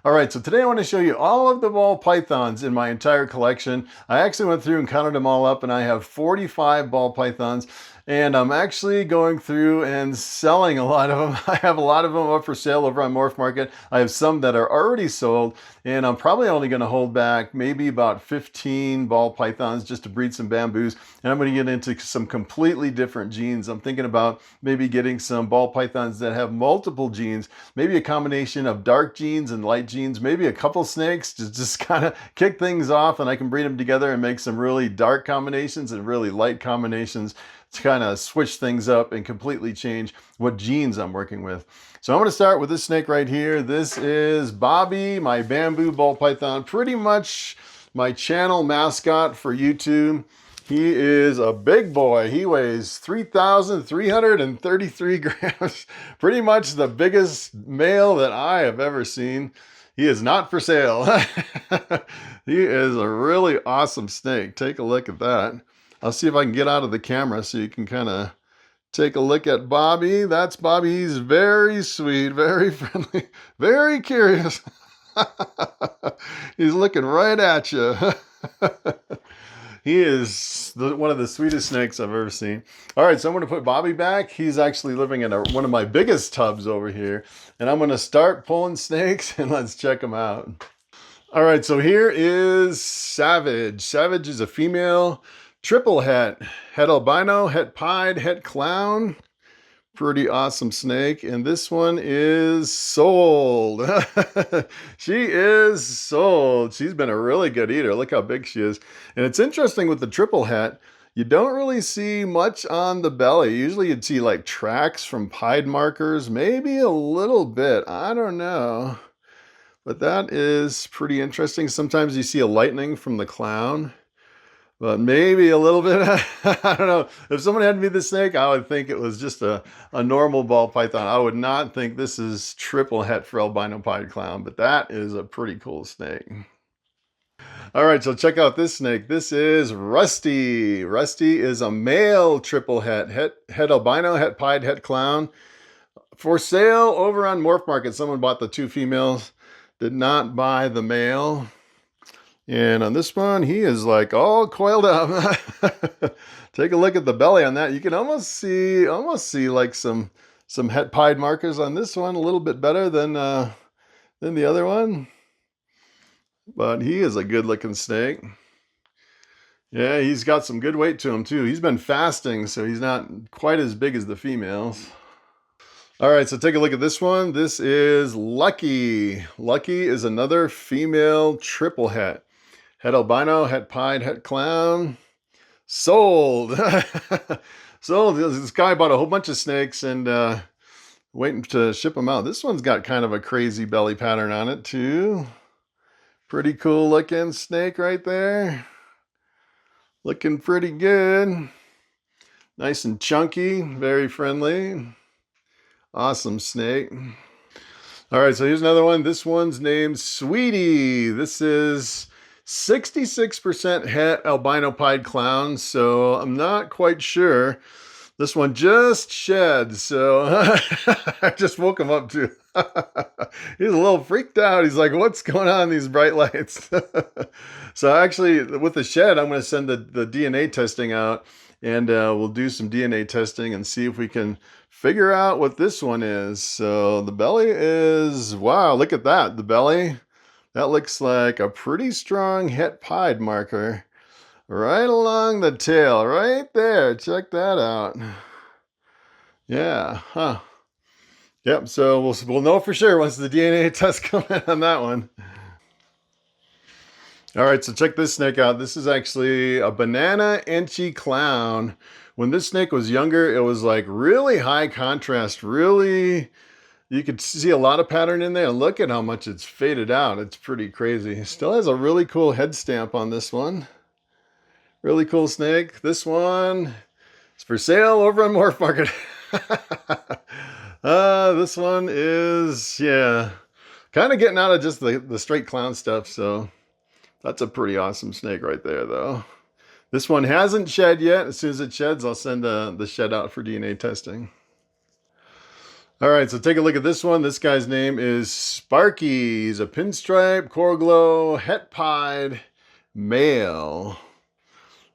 All right, so today I want to show you all of the ball pythons in my entire collection. I actually went through and counted them all up, and I have 45 ball pythons. And I'm actually going through and selling a lot of them. I have a lot of them up for sale over on Morphmarket. I have some that are already sold, and I'm probably only going to hold back maybe about 15 ball pythons just to breed some bamboos. And I'm going to get into some completely different genes. I'm thinking about maybe getting some ball pythons that have multiple genes, maybe a combination of dark genes and light genes, maybe a couple snakes to just kind of kick things off, and I can breed them together and make some really dark combinations and really light combinations to kind of switch things up and completely change what genes I'm working with. So I'm going to start with this snake right here. This is Bobby, my bamboo ball python, pretty much my channel mascot for YouTube. He is a big boy. He weighs 3,333 grams, pretty much the biggest male that I have ever seen. He is not for sale. He is a really awesome snake. Take a look at that. I'll see if I can get out of the camera so you can kind of take a look at Bobby. That's Bobby. He's very sweet, very friendly, very curious. He's looking right at you. He is one of the sweetest snakes I've ever seen. All right, so I'm going to put Bobby back. He's actually living in one of my biggest tubs over here. And I'm going to start pulling snakes, and let's check them out. All right, so here is Savage. Savage is a female triple het albino, het pied, het clown. Pretty awesome snake. And this one is sold. She is sold. She's been a really good eater. Look how big she is. And it's interesting with the triple het, you don't really see much on the belly. Usually you'd see like tracks from pied markers, maybe a little bit. I don't know. But that is pretty interesting. Sometimes you see a lightning from the clown. But maybe a little bit, I don't know. If someone had me this snake, I would think it was just a normal ball python. I would not think this is triple het for albino pied clown, but that is a pretty cool snake. All right, so check out this snake. This is Rusty. Rusty is a male triple het albino, het pied, het clown. For sale over on Morphmarket. Someone bought the two females, did not buy the male. And on this one, he is like all coiled up. Take a look at the belly on that. You can almost see like some het pied markers on this one. A little bit better than the other one. But he is a good looking snake. Yeah, he's got some good weight to him too. He's been fasting, so he's not quite as big as the females. All right, so take a look at this one. This is Lucky. Lucky is another female triple het. Het albino, het pied, het clown. Sold. Sold. This guy bought a whole bunch of snakes and waiting to ship them out. This one's got kind of a crazy belly pattern on it too. Pretty cool looking snake right there. Looking pretty good. Nice and chunky, very friendly. Awesome snake. All right, so here's another one. This one's named Sweetie. This is 66% het albino pied clown, so I'm not quite sure. This one just shed, so I just woke him up too. He's a little freaked out. He's like, what's going on, these bright lights? So actually, with the shed, I'm going to send the DNA testing out, and we'll do some DNA testing and see if we can figure out what this one is. So the belly is, wow, look at that. The belly, that looks like a pretty strong het pied marker right along the tail, right there. Check that out. Yeah, huh. Yep, so we'll know for sure once the DNA test come in on that one. All right, so check this snake out. This is actually a banana inchy clown. When this snake was younger, it was like really high contrast, really, you could see a lot of pattern in there. Look at how much it's faded out. It's pretty crazy. Still has a really cool head stamp on this one. Really cool snake. This one is for sale over on Morphmarket. This one is, yeah, kind of getting out of just the straight clown stuff. So that's a pretty awesome snake right there, though. This one hasn't shed yet. As soon as it sheds, I'll send the shed out for DNA testing. All right, so take a look at this one. This guy's name is Sparky. He's a pinstripe, coral glow, het pied male.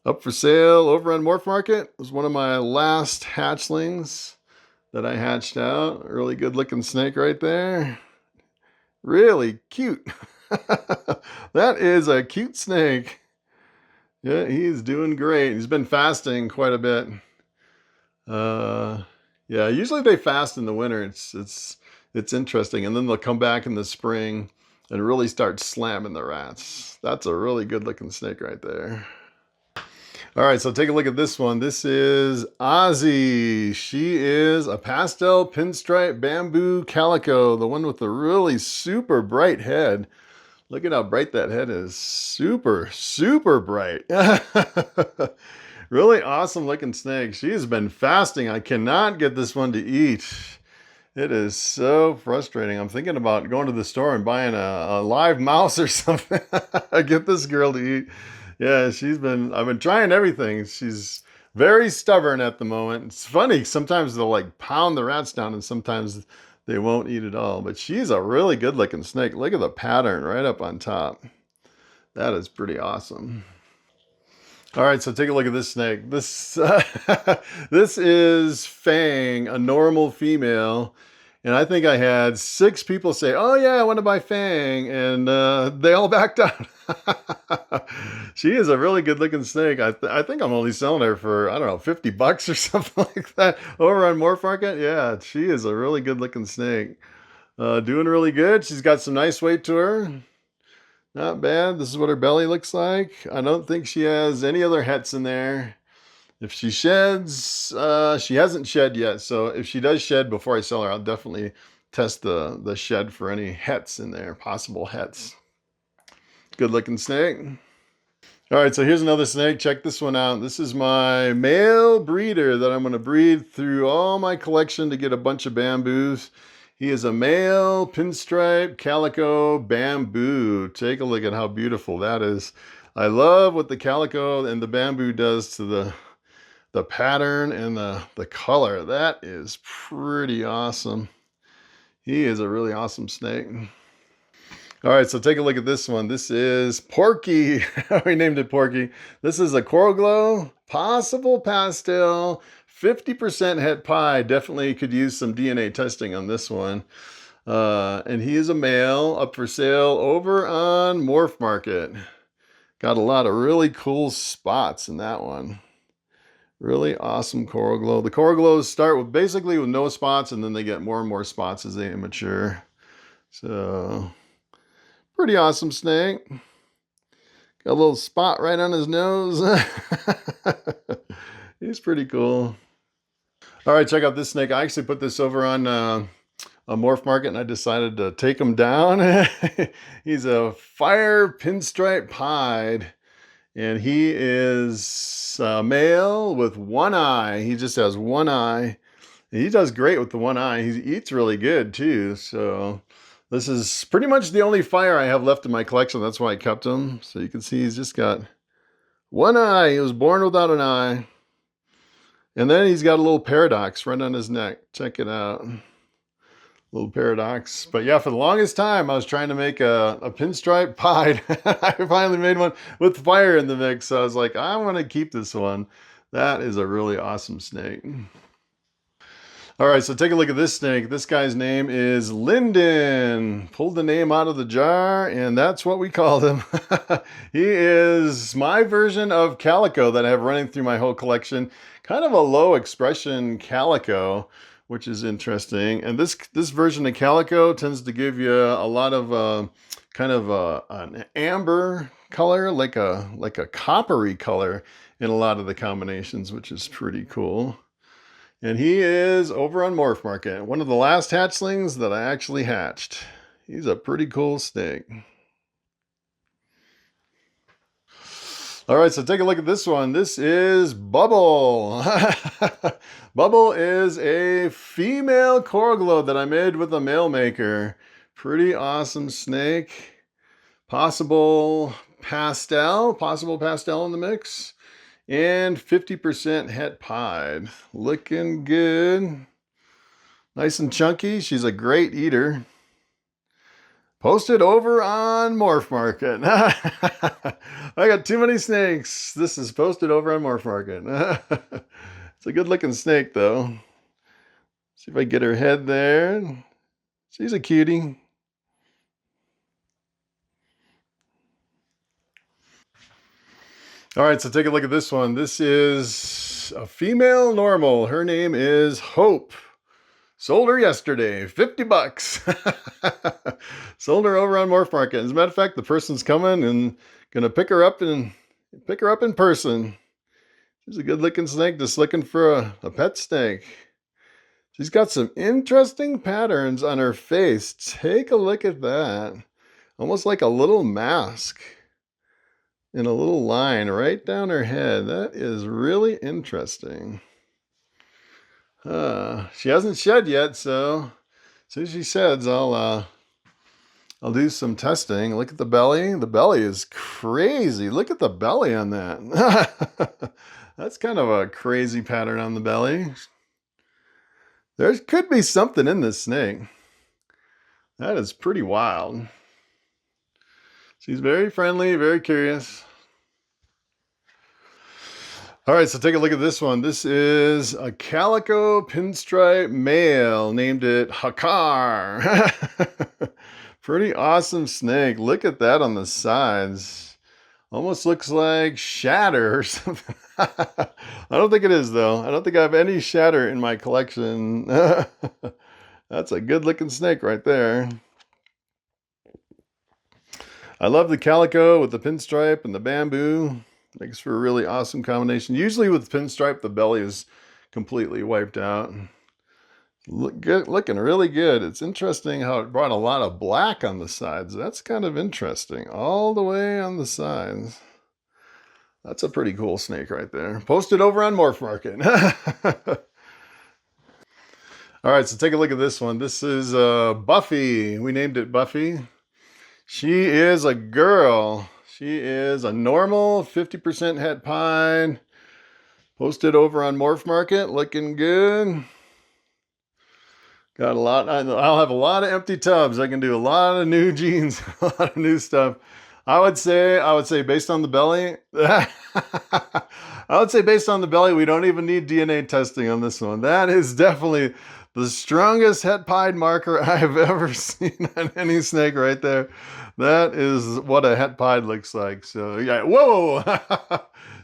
Up for sale over on Morphmarket. It was one of my last hatchlings that I hatched out. A really good looking snake right there. Really cute. That is a cute snake. Yeah, he's doing great. He's been fasting quite a bit. Yeah, usually they fast in the winter. It's interesting, and then they'll come back in the spring and really start slamming the rats. That's a really good looking snake right there. All right, so take a look at this one. This is Ozzy. She is a pastel pinstripe bamboo calico, the one with the really super bright head. Look at how bright that head is. Super, super bright. Really awesome looking snake. She has been fasting. I cannot get this one to eat. It is so frustrating. I'm thinking about going to the store and buying a live mouse or something. Get this girl to eat. Yeah, I've been trying everything. She's very stubborn at the moment. It's funny. Sometimes they'll like pound the rats down and sometimes they won't eat at all. But she's a really good looking snake. Look at the pattern right up on top. That is pretty awesome. All right, so take a look at this snake. This is Fang, a normal female. And I think I had 6 people say, oh yeah, I want to buy Fang. And they all backed out. She is a really good looking snake. I think I'm only selling her for, I don't know, 50 bucks or something like that over on Morphmarket. Yeah, she is a really good looking snake. Doing really good. She's got some nice weight to her. Not bad. This is what her belly looks like. I don't think she has any other hets in there. If she sheds, she hasn't shed yet. So if she does shed before I sell her, I'll definitely test the shed for any hets in there, possible hets. Good looking snake. All right, so here's another snake. Check this one out. This is my male breeder that I'm going to breed through all my collection to get a bunch of bamboos. He is a male pinstripe calico bamboo. Take a look at how beautiful that is. I love what the calico and the bamboo does to the pattern and the color. That is pretty awesome. He is a really awesome snake. All right, so take a look at this one. This is Porky. We named it Porky. This is a coral glow, possible pastel, 50% het pie. Definitely could use some DNA testing on this one. And he is a male, up for sale over on Morphmarket. Got a lot of really cool spots in that one. Really awesome coral glow. The coral glows start with basically with no spots, and then they get more and more spots as they mature. So pretty awesome snake. Got a little spot right on his nose. He's pretty cool. All right, check out this snake. I actually put this over on a Morphmarket, and I decided to take him down. He's a fire pinstripe pied, and he is a male with one eye. He just has one eye. And he does great with the one eye. He eats really good too. So this is pretty much the only fire I have left in my collection. That's why I kept him. So you can see he's just got one eye. He was born without an eye. And then he's got a little paradox right on his neck. Check it out. Little paradox. But yeah, for the longest time, I was trying to make a pinstripe pied. I finally made one with fire in the mix. So I was like, I want to keep this one. That is a really awesome snake. All right, so take a look at this snake. This guy's name is Lyndon. Pulled the name out of the jar, and that's what we called him. He is my version of calico that I have running through my whole collection. Kind of a low expression calico, which is interesting. And this version of calico tends to give you a lot of an amber color, like a coppery color in a lot of the combinations, which is pretty cool. And he is over on Morphmarket, one of the last hatchlings that I actually hatched. He's a pretty cool snake. All right, so take a look at this one. This is Bubble. Bubble is a female coral glow that I made with a male maker. Pretty awesome snake. Possible pastel in the mix. And 50% het pied. Looking good. Nice and chunky. She's a great eater. Posted over on Morphmarket. I got too many snakes. This is posted over on Morphmarket. It's a good looking snake though. See if I get her head there. She's a cutie. All right, so take a look at this one. This is a female normal. Her name is Hope. Sold her yesterday, 50 bucks. Sold her over on Morphmarket. As a matter of fact, the person's coming and gonna pick her up in person. She's a good looking snake, just looking for a pet snake. She's got some interesting patterns on her face. Take a look at that. Almost like a little mask in a little line right down her head. That is really interesting. She hasn't shed yet, so as soon as she sheds, I'll do some testing. Look at the belly. The belly is crazy. Look at the belly on that. That's kind of a crazy pattern on the belly. There could be something in this snake. That is pretty wild. She's very friendly, very curious. All right, so take a look at this one. This is a calico pinstripe male. Named it Hakar. Pretty awesome snake. Look at that on the sides. Almost looks like shatter or something. I don't think it is, though. I don't think I have any shatter in my collection. That's a good looking snake right there. I love the calico with the pinstripe and the bamboo. Makes for a really awesome combination. Usually with pinstripe, the belly is completely wiped out. Looking really good. It's interesting how it brought a lot of black on the sides. That's kind of interesting. All the way on the sides. That's a pretty cool snake right there. Posted over on Morphmarket. All right, so take a look at this one. This is Buffy. We named it Buffy. She is a girl. She is a normal 50% het pied. Posted over on Morphmarket. Looking good. Got a lot. I'll have a lot of empty tubs. I can do a lot of new genes, a lot of new stuff. I would say based on the belly, we don't even need DNA testing on this one. That is definitely the strongest het pied marker I've ever seen on any snake right there. That is what a het pied looks like. So yeah, whoa.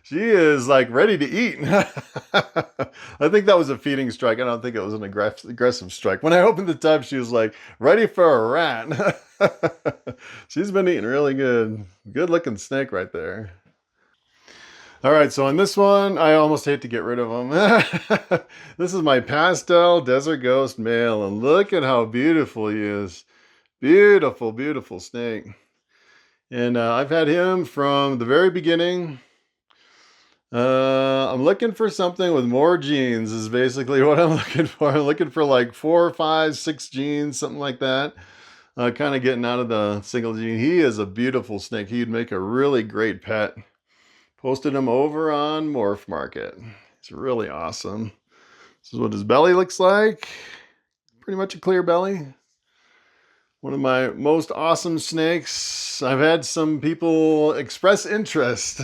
She is like ready to eat. I think that was a feeding strike. I don't think it was an aggressive strike. When I opened the tub, she was like ready for a rat. She's been eating really good. Good looking snake right there. All right, so on this one, I almost hate to get rid of him. This is my pastel desert ghost male, and look at how beautiful he is. Beautiful, beautiful snake. And I've had him from the very beginning. I'm looking for something with more genes is basically what I'm looking for. I'm looking for like 4, 5, 6 genes, something like that. Kind of getting out of the single gene. He is a beautiful snake. He'd make a really great pet. Posted him over on Morphmarket. He's really awesome. This is what his belly looks like. Pretty much a clear belly. One of my most awesome snakes. I've had some people express interest.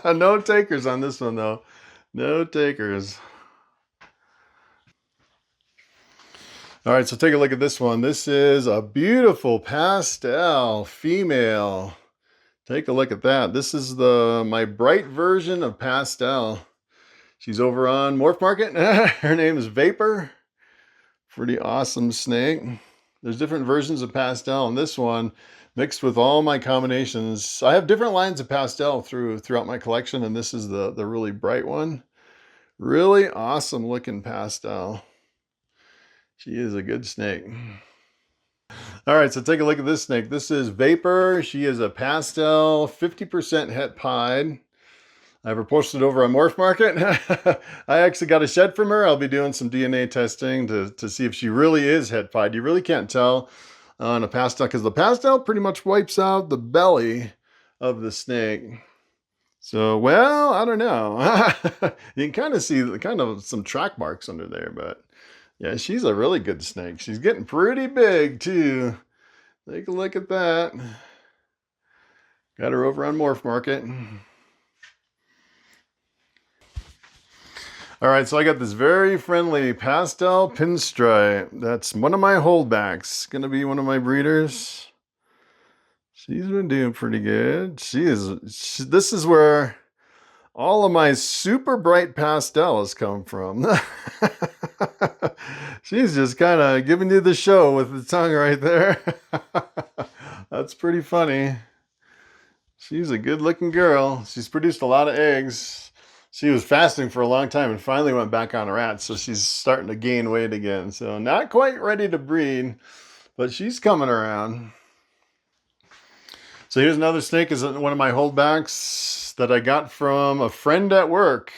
No takers on this one though. No takers. All right, so take a look at this one. This is a beautiful pastel female. Take a look at that. This is my bright version of pastel. She's over on Morphmarket. Her name is Vapor. Pretty awesome snake. There's different versions of pastel, and this one mixed with all my combinations. I have different lines of pastel throughout my collection, and this is the really bright one. Really awesome looking pastel. She is a good snake. All right, so take a look at this snake. This is Vapor. She is a pastel, 50% het pied. I have her posted over on Morphmarket. I actually got a shed from her. I'll be doing some DNA testing to see if she really is het pied. You really can't tell on a pastel because the pastel pretty much wipes out the belly of the snake. So, well, I don't know. You can kind of see some track marks under there, but Yeah, she's a really good snake. She's getting pretty big too. Take a look at that. Got her over on Morphmarket. All right, so I got this very friendly pastel pinstripe. That's one of my holdbacks. Gonna be one of my breeders. She's been doing pretty good. This is where all of my super bright pastels come from. She's just kind of giving you the show with the tongue right there. That's pretty funny. She's a good looking girl. She's produced a lot of eggs. She was fasting for a long time and finally went back on rats, so she's starting to gain weight again. So not quite ready to breed, but she's coming around. So here's another snake, is one of my holdbacks that I got from a friend at work.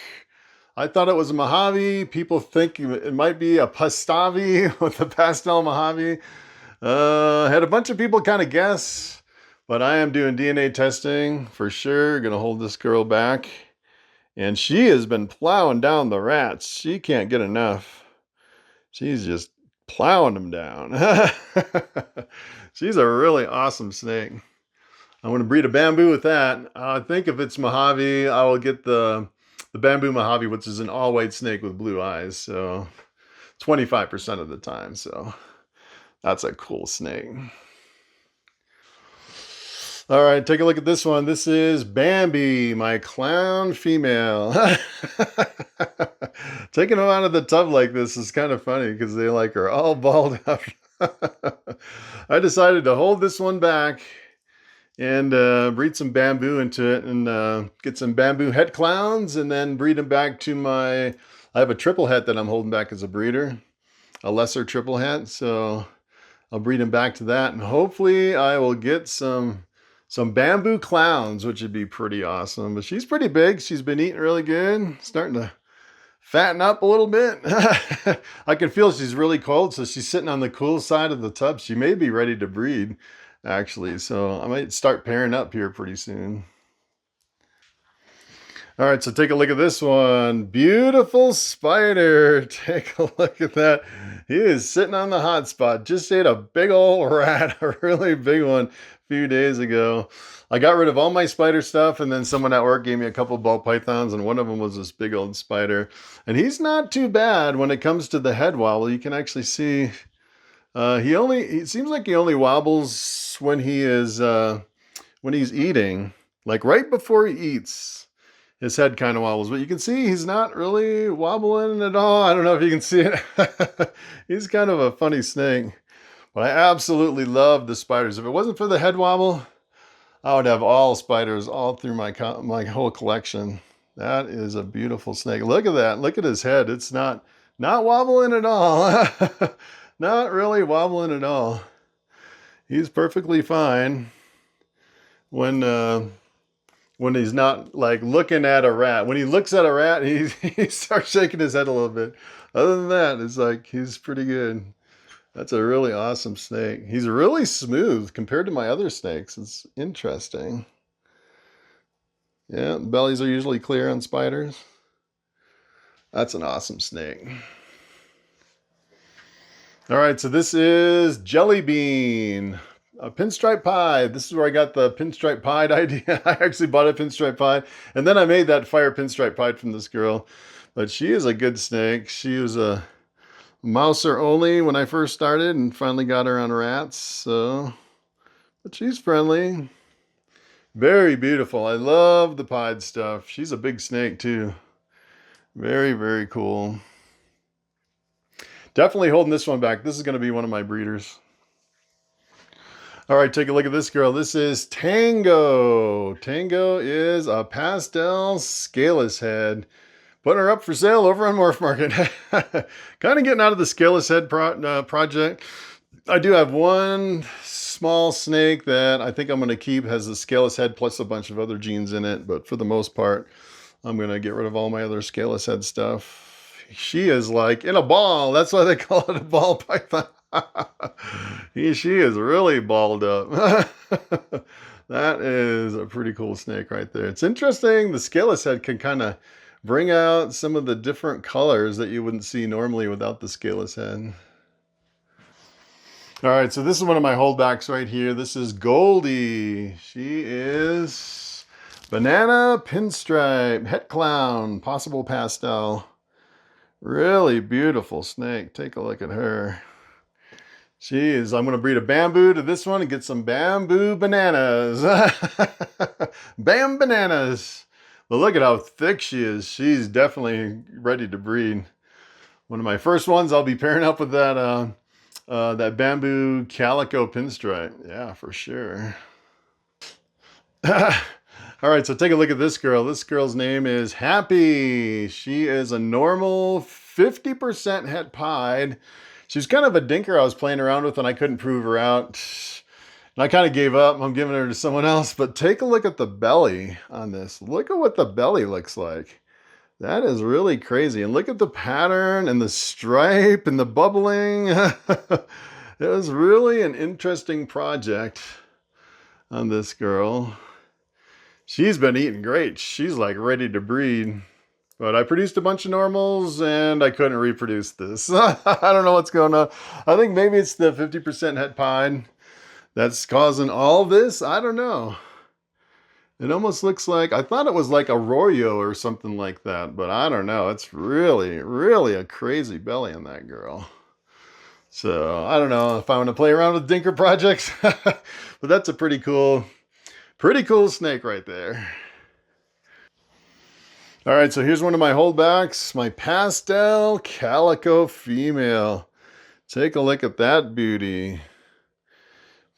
I thought it was a Mojave. People think it might be a Pastavi with a pastel Mojave. Had a bunch of people kind of guess, but I am doing DNA testing for sure. Gonna hold this girl back. And she has been plowing down the rats. She can't get enough. She's just plowing them down. She's a really awesome snake. I'm going to breed a bamboo with that. I think if it's Mojave, I will get the bamboo Mojave, which is an all-white snake with blue eyes. So 25% of the time. So that's a cool snake. All right, take a look at this one. This is Bambi, my clown female. Taking them out of the tub like this is kind of funny because they like are all balled up. I decided to hold this one back and breed some bamboo into it and get some bamboo het clowns and then breed them back to I have a triple het that I'm holding back as a breeder, a lesser triple het. So I'll breed them back to that and hopefully I will get some bamboo clowns, which would be pretty awesome. But she's pretty big. She's been eating really good. Starting to fatten up a little bit. I can feel she's really cold, so she's sitting on the cool side of the tub. She may be ready to breed, actually. So I might start pairing up here pretty soon. All right, so take a look at this one. Beautiful spider. Take a look at that. He is sitting on the hot spot. Just ate a big old rat, a really big one, few days ago. I got rid of all my spider stuff, and then someone at work gave me a couple Ball Pythons, and one of them was this big old spider. And he's not too bad when it comes to the head wobble. You can actually see it seems like he only wobbles when he's eating, like right before he eats. His head kind of wobbles, but you can see he's not really wobbling at all. I don't know if you can see it. He's kind of a funny snake. But I absolutely love the spiders. If it wasn't for the head wobble, I would have all spiders all through my whole collection. That is a beautiful snake. Look at that. Look at his head. It's not wobbling at all. Not really wobbling at all. He's perfectly fine when he's not like looking at a rat. When he looks at a rat, he starts shaking his head a little bit. Other than that, it's like he's pretty good. That's a really awesome snake. He's really smooth compared to my other snakes. It's interesting. Yeah, bellies are usually clear on spiders. That's an awesome snake. All right, so this is Jelly Bean, a pinstripe pied. This is where I got the pinstripe pied idea. I actually bought a pinstripe pied, and then I made that fire pinstripe pied from this girl. But she is a good snake. She was a mouser only when I first started and finally got her on rats. So, but she's friendly. Very beautiful. I love the pied stuff. She's a big snake too. Very, very cool. Definitely holding this one back. This is going to be one of my breeders. All right, take a look at this girl. This is Tango. Tango is a pastel scaleless head. Putting her up for sale over on Morphmarket. Kind of getting out of the scaleless head project. I do have one small snake that I think I'm going to keep. Has the scaleless head plus a bunch of other genes in it. But for the most part, I'm going to get rid of all my other scaleless head stuff. She is like in a ball. That's why they call it a ball python. She is really balled up. That is a pretty cool snake right there. It's interesting. The scaleless head can kind of bring out some of the different colors that you wouldn't see normally without the scaleless head. All right, so this is one of my holdbacks right here. This is Goldie. She is banana pinstripe, het clown, possible pastel. Really beautiful snake. Take a look at her. Jeez, I'm going to breed a bamboo to this one and get some bamboo bananas. Bam bananas. But look at how thick she is. She's definitely ready to breed. One of my first ones, I'll be pairing up with that that bamboo calico pinstripe. Yeah, for sure. All right, so take a look at this girl. This girl's name is Happy. She is a normal 50% het pied. She's kind of a dinker I was playing around with and I couldn't prove her out. And I kind of gave up. I'm giving her to someone else. But take a look at the belly on this. Look at what the belly looks like. That is really crazy. And look at the pattern and the stripe and the bubbling. It was really an interesting project on this girl. She's been eating great. She's like ready to breed. But I produced a bunch of normals and I couldn't reproduce this. I don't know what's going on. I think maybe it's the 50% het pied that's causing all this. I don't know. It almost looks like, I thought it was like Arroyo or something like that, but I don't know. It's really, really a crazy belly on that girl. So I don't know if I want to play around with dinker projects, but that's a pretty cool snake right there. All right, so here's one of my holdbacks, my pastel calico female. Take a look at that beauty.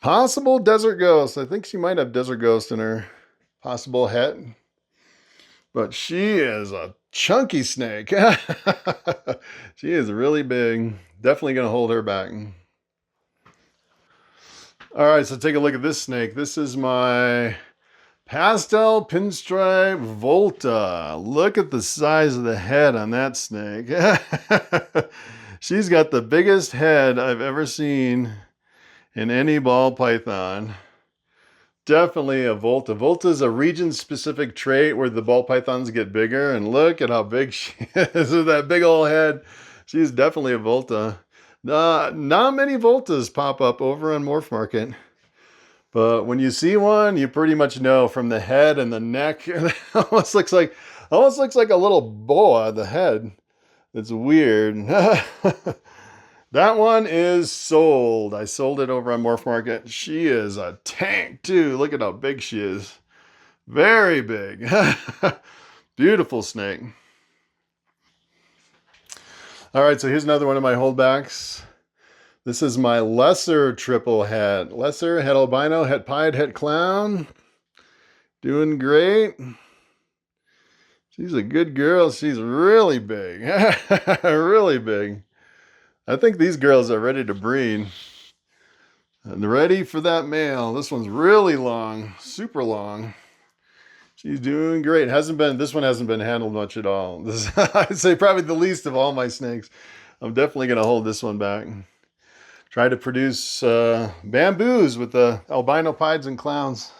Possible desert ghost. I think she might have desert ghost in her. Possible het. But she is a chunky snake. She is really big. Definitely going to hold her back. All right, so take a look at this snake. This is my pastel pinstripe Volta. Look at the size of the head on that snake. She's got the biggest head I've ever seen in any ball python. Definitely a Volta. Volta is a region-specific trait where the ball pythons get bigger. And look at how big she is with that big old head. She's definitely a Volta. Not many Voltas pop up over on Morphmarket. But when you see one, you pretty much know from the head and the neck. It almost looks like a little boa, the head. It's weird. That one is sold. I sold it over on Morphmarket. She is a tank too. Look at how big she is. Very big. Beautiful snake. All right, so here's another one of my holdbacks. This is my lesser triple het. Lesser, het albino, het pied, het clown. Doing great. She's a good girl. She's really big. Really big. I think these girls are ready to breed. And ready for that male. This one's really long, super long. She's doing great. This one hasn't been handled much at all. This, I'd say probably the least of all my snakes. I'm definitely going to hold this one back. Try to produce bamboos with the albino pieds and clowns.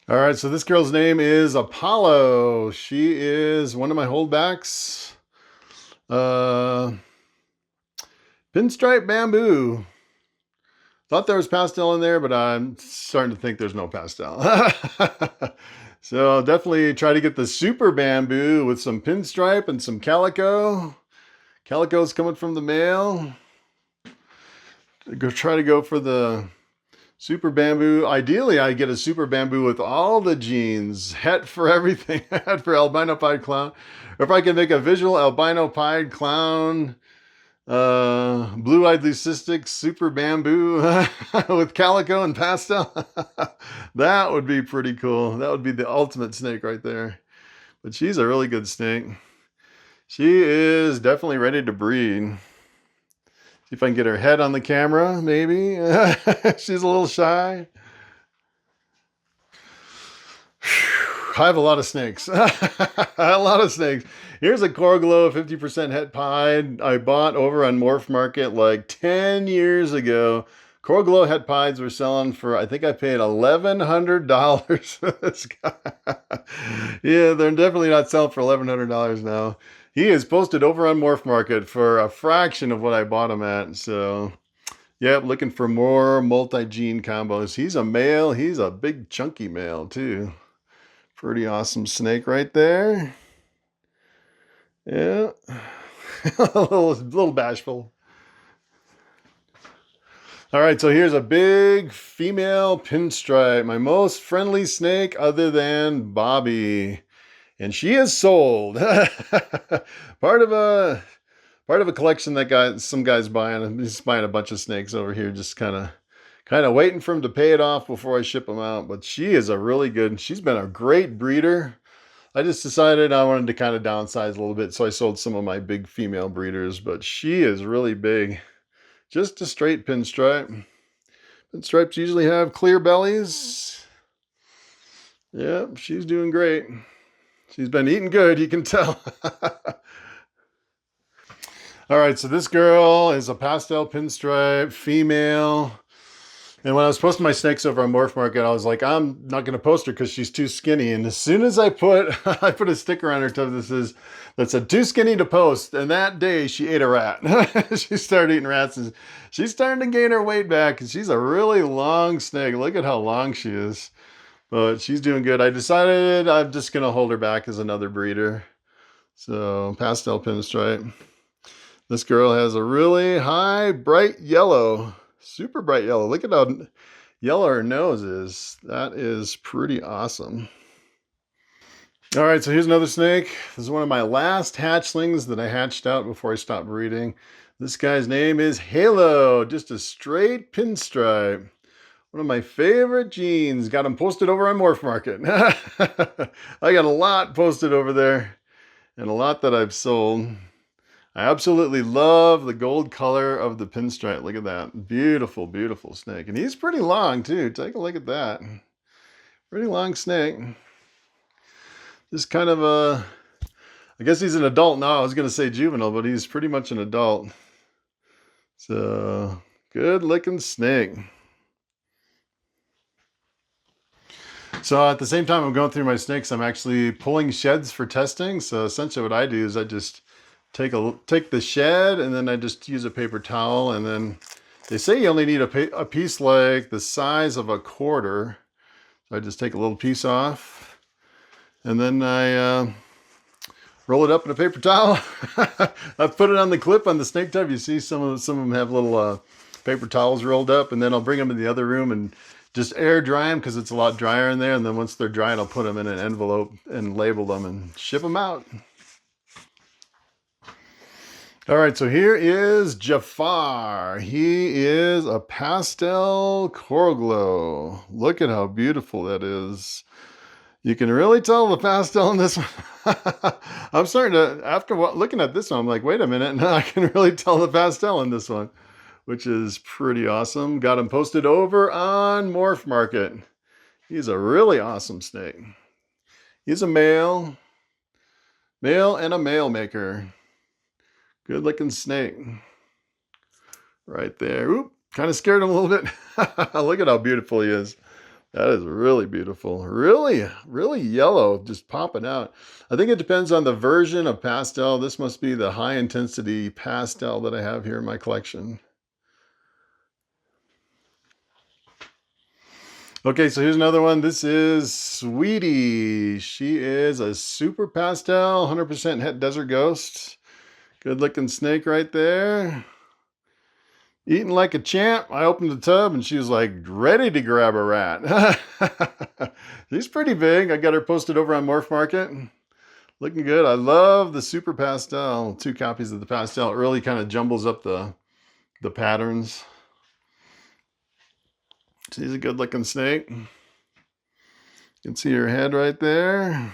All right, so this girl's name is Apollo. She is one of my holdbacks. Pinstripe bamboo. Thought there was pastel in there, but I'm starting to think there's no pastel. So I'll definitely try to get the super bamboo with some pinstripe and some calico. Calico's coming from the male. Try to go for the super bamboo. Ideally, I get a super bamboo with all the genes. Het for everything. Het for albino pied clown. Or if I can make a visual albino pied clown, blue-eyed leucistic super bamboo with calico and pastel. That would be pretty cool. That would be the ultimate snake right there. But she's a really good snake. She is definitely ready to breed. See if I can get her head on the camera, maybe. She's a little shy. I have a lot of snakes. A lot of snakes. Here's a Corglow 50% het pied I bought over on Morphmarket like 10 years ago. Coral Glow Het Pies were selling for, I think I paid $1,100 for this guy. Yeah, they're definitely not selling for $1,100 now. He is posted over on Morphmarket for a fraction of what I bought him at. So, yep, looking for more multi-gene combos. He's a male. He's a big chunky male too. Pretty awesome snake right there. Yeah. a little bashful. All right, so here's a big female pinstripe, my most friendly snake other than Bobby, and she is sold. part of a collection that some guy's buying. He's buying a bunch of snakes over here, just kind of waiting for him to pay it off before I ship them out. But she is a really good. She's been a great breeder. I just decided I wanted to kind of downsize a little bit, so I sold some of my big female breeders. But she is really big. Just a straight pinstripe. Pinstripes usually have clear bellies. Yep, she's doing great. She's been eating good, you can tell. All right, so this girl is a pastel pinstripe, female. And when I was posting my snakes over on Morphmarket, I was like, I'm not going to post her because she's too skinny. And as soon as I put a sticker on her tub that said too skinny to post, and that day she ate a rat. She started eating rats, and she's starting to gain her weight back. And she's a really long snake. Look at how long she is. But she's doing good. I decided I'm just going to hold her back as another breeder. So pastel pinstripe. This girl has a really high, bright yellow. Super bright yellow. Look at how yellow her nose is. That is pretty awesome. All right, so here's another snake. This is one of my last hatchlings that I hatched out before I stopped breeding. This guy's name is Halo. Just a straight pinstripe. One of my favorite genes. Got him posted over on Morphmarket. I got a lot posted over there and a lot that I've sold. I absolutely love the gold color of the pinstripe. Look at that. Beautiful, beautiful snake. And he's pretty long too. Take a look at that. Pretty long snake. Just kind of I guess he's an adult now. I was going to say juvenile, but he's pretty much an adult. So, good looking snake. So at the same time I'm going through my snakes, I'm actually pulling sheds for testing. So essentially what I do is I just take the shed, and then I just use a paper towel, and then they say you only need a piece like the size of a quarter. So I just take a little piece off, and then I roll it up in a paper towel. I put it on the clip on the snake tub. You see some of them have little paper towels rolled up, and then I'll bring them in the other room and just air dry them because it's a lot drier in there. And then once they're dried, I'll put them in an envelope and label them and ship them out. All right, so here is Jafar. He is a pastel coral glow. Look at how beautiful that is. You can really tell the pastel in this one. I'm starting to, after looking at this one, I'm like, wait a minute. Now I can really tell the pastel in this one, which is pretty awesome. Got him posted over on Morphmarket. He's a really awesome snake. He's a male and a male maker. Good looking snake. Right there. Oop, kind of scared him a little bit. Look at how beautiful he is. That is really beautiful. Really, really yellow, just popping out. I think it depends on the version of pastel. This must be the high intensity pastel that I have here in my collection. Okay, so here's another one. This is Sweetie. She is a super pastel, 100% Het Desert Ghost. Good looking snake right there. Eating like a champ. I opened the tub and she was like ready to grab a rat. She's pretty big. I got her posted over on Morphmarket. Looking good. I love the super pastel. 2 copies of the pastel. It really kind of jumbles up the patterns. She's a good looking snake. You can see her head right there.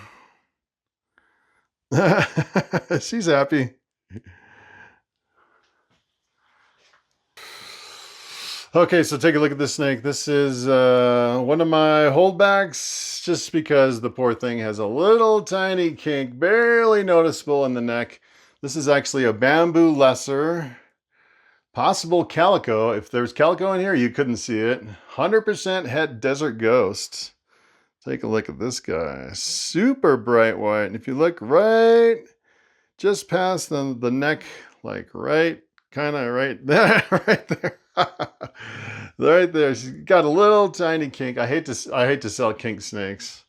She's happy. Okay, so take a look at this snake. This is one of my holdbacks, just because the poor thing has a little tiny kink, barely noticeable in the neck. This is actually a bamboo lesser. Possible calico. If there's calico in here, you couldn't see it. 100% het desert ghost. Take a look at this guy. Super bright white. And if you look right just past the neck, like right, kind of right there, right there. Right there. She's got a little tiny kink. I hate to sell kink snakes.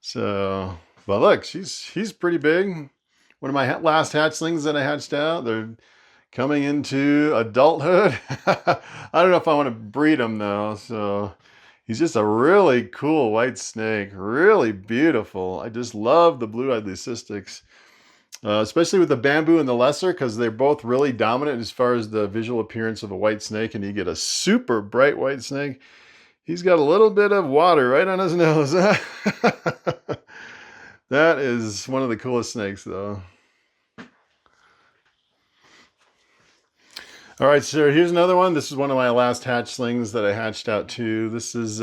So, but look, she's pretty big. One of my last hatchlings that I hatched out. They're coming into adulthood. I don't know if I want to breed him though. So he's just a really cool white snake. Really beautiful. I just love the blue-eyed leucistics. Especially with the bamboo and the lesser, because they're both really dominant as far as the visual appearance of a white snake, and you get a super bright white snake. He's got a little bit of water right on his nose. That is one of the coolest snakes, though. All right, so here's another one. This is one of my last hatchlings that I hatched out too. This is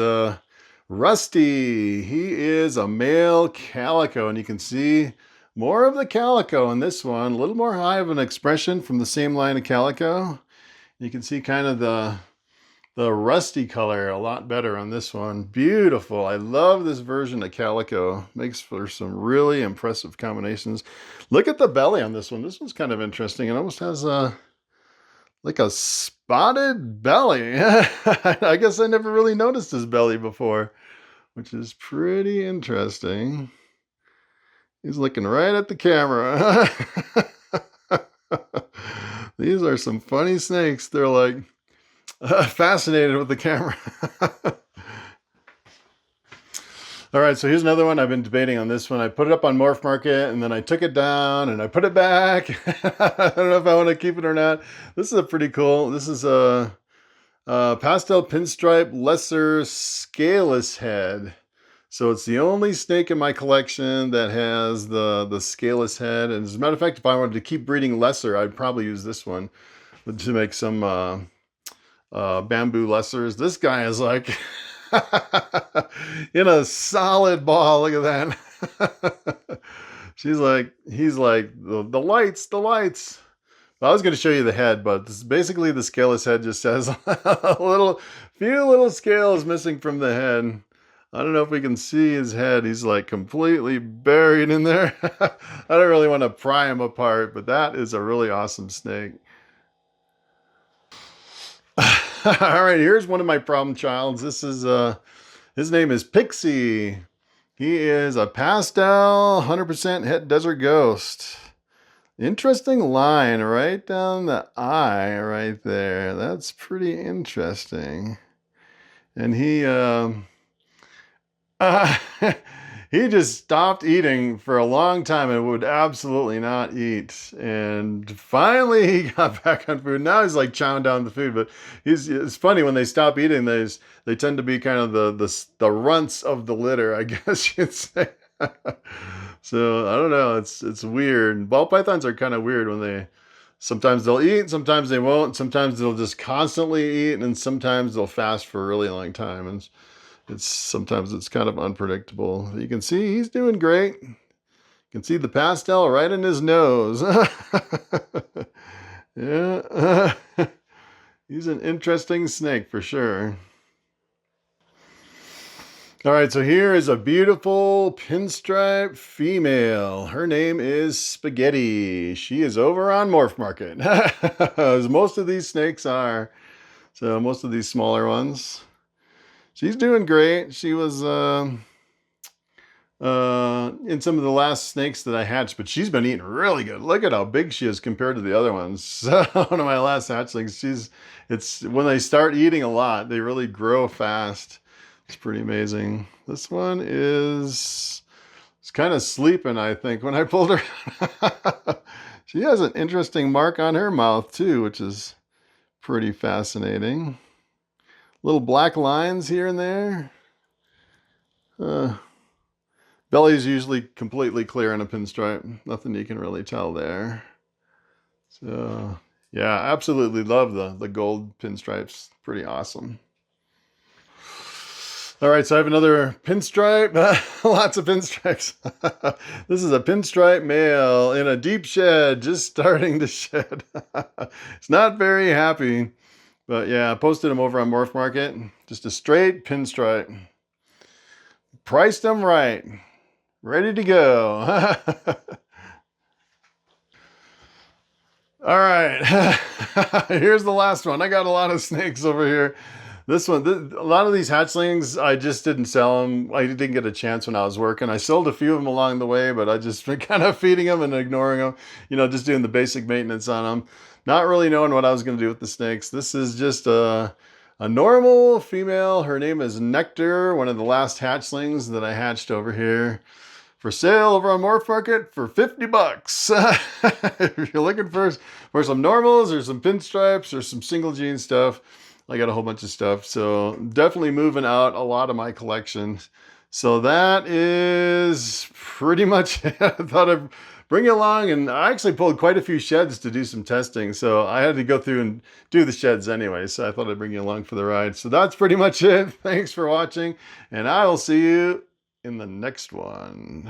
Rusty. He is a male calico, and you can see more of the calico in this one, a little more high of an expression from the same line of calico. You can see kind of the rusty color a lot better on this one. Beautiful. I love this version of calico. Makes for some really impressive combinations. Look at the belly on this one. This one's kind of interesting. It almost has like a spotted belly. I guess I never really noticed his belly before, which is pretty interesting. He's looking right at the camera. These are some funny snakes. They're like fascinated with the camera. All right, so here's another one. I've been debating on this one. I put it up on Morphmarket, and then I took it down, and I put it back. I don't know if I want to keep it or not. This is a pretty cool. This is a pastel pinstripe lesser scaleless head. So it's the only snake in my collection that has the scaleless head. And as a matter of fact, if I wanted to keep breeding lesser, I'd probably use this one to make some bamboo lessers. This guy is like in a solid ball. Look at that. He's like the lights. Well, I was going to show you the head, but this is basically the scaleless head just has a few little scales missing from the head. I don't know if we can see his head. He's like completely buried in there. I don't really want to pry him apart, but that is a really awesome snake. All right, here's one of my problem childs. This is, his name is Pixie. He is a pastel 100% het desert ghost. Interesting line right down the eye right there. That's pretty interesting. And he just stopped eating for a long time and would absolutely not eat. And finally he got back on food. Now he's like chowing down the food, but it's funny when they stop eating, they tend to be kind of the runts of the litter, I guess you'd say. So I don't know. It's weird. Ball pythons are kind of weird when sometimes they'll eat, sometimes they won't. Sometimes they'll just constantly eat, and sometimes they'll fast for a really long time. And sometimes it's kind of unpredictable. You can see he's doing great. You can see the pastel right in his nose. Yeah. He's an interesting snake for sure. All right, so here is a beautiful pinstripe female. Her name is Spaghetti. She is over on Morphmarket, as most of these snakes are. So most of these smaller ones. She's doing great. She was in some of the last snakes that I hatched, but she's been eating really good. Look at how big she is compared to the other ones. One of my last hatchlings. It's when they start eating a lot, they really grow fast. It's pretty amazing. This one is kind of sleeping, I think, when I pulled her. She has an interesting mark on her mouth too, which is pretty fascinating. Little black lines here and there. Belly's usually completely clear in a pinstripe. Nothing you can really tell there. So yeah, absolutely love the gold pinstripes. Pretty awesome. All right, so I have another pinstripe. Lots of pinstripes. This is a pinstripe male in a deep shed, just starting to shed. It's not very happy, but yeah, I posted him over on Morphmarket. Just a straight pinstripe. Priced him right. Ready to go. All right, here's the last one. I got a lot of snakes over here. This one, a lot of these hatchlings, I just didn't sell them. I didn't get a chance when I was working. I sold a few of them along the way, but I just been kind of feeding them and ignoring them. You know, just doing the basic maintenance on them. Not really knowing what I was going to do with the snakes. This is just a normal female. Her name is Nectar, one of the last hatchlings that I hatched over here. For sale over on Morphmarket for 50 bucks. If you're looking for some normals or some pinstripes or some single gene stuff, I got a whole bunch of stuff. So definitely moving out a lot of my collection. So that is pretty much it. I thought I'd bring you along, and I actually pulled quite a few sheds to do some testing. So I had to go through and do the sheds anyway. So I thought I'd bring you along for the ride. So that's pretty much it. Thanks for watching, and I will see you in the next one.